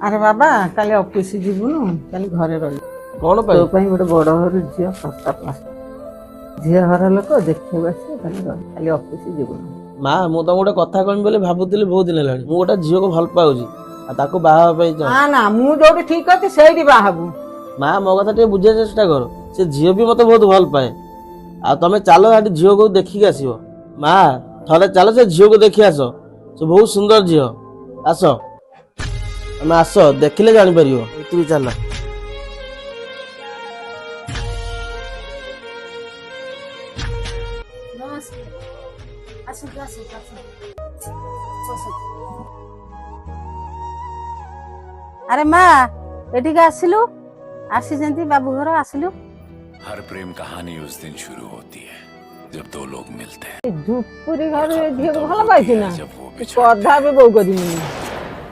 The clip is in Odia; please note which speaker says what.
Speaker 1: ଆରେ ବାବା କାଲି ଅଫିସ ଯିବୁନୁ, କାଲି ଘରେ ରହିବୁ।
Speaker 2: କଣ
Speaker 1: ତୋ
Speaker 2: ପାଇଁ?
Speaker 1: ପାଇଁ ଗୋଟେ ବଡ ଘର ଝିଅ ପ୍ରସ୍ତାବ ଆସିଛି। ଝିଅ ଘର ଲୋକ ଦେଖିବାକୁ ଆସିବେ, କାଲି ରହିବୁ, କାଲି ଅଫିସ ଯିବୁନୁ।
Speaker 2: ମା ମୁଁ ତମକୁ ଗୋଟେ କଥା କହିବି ବୋଲି ଭାବୁଥିଲି ବହୁତ ଦିନ ହେଲାଣି। ମୁଁ ଗୋଟେ ଝିଅକୁ ଭଲ ପାଉଛି ଆଉ ତାକୁ ବାହା ହେବା ପାଇଁ ଚାହୁଁ।
Speaker 1: ନା ନା, ମୁଁ ଯୋଉଠି ଠିକ ଅଛି ସେଇଠି ବାହା ହବୁ।
Speaker 2: ମା ମୋ କଥା ଟିକେ ବୁଝିବା ଚେଷ୍ଟା କର। ସେ ଝିଅ ବି ମତେ ବହୁତ ଭଲ ପାଏ। ଆଉ ତମେ ଚାଲ ସେଠି ଝିଅକୁ ଦେଖିକି ଆସିବ। ମା ଥରେ ଚାଲ ସେ ଝିଅକୁ ଦେଖି ଆସ। ସେ ବହୁତ ସୁନ୍ଦର ଝିଅ। ଆସ ତମେ ଆସ, ଦେଖିଲେ ଜାଣିପାରିବ। ଏତିକି ଚାଲ।
Speaker 3: ଆରେ ମା ଏଠିକି ଆସିଲୁ, ଆସିଛନ୍ତି ବାବୁ ଘର ଆସିଲୁ।
Speaker 4: हर प्रेम कहानी उस दिन शुरू होती है जब दो लोग मिलते हैं।
Speaker 1: ଝୁପୁରି
Speaker 4: और
Speaker 1: ଘରେ
Speaker 4: खत्म
Speaker 1: ଝିଅକୁ
Speaker 4: तब
Speaker 1: ଭଲ
Speaker 4: होती
Speaker 1: ପାଇଛୁ
Speaker 4: है
Speaker 1: ନା,
Speaker 4: जब वो
Speaker 1: କଦା ବି ବୋଉ କରିବୁନି।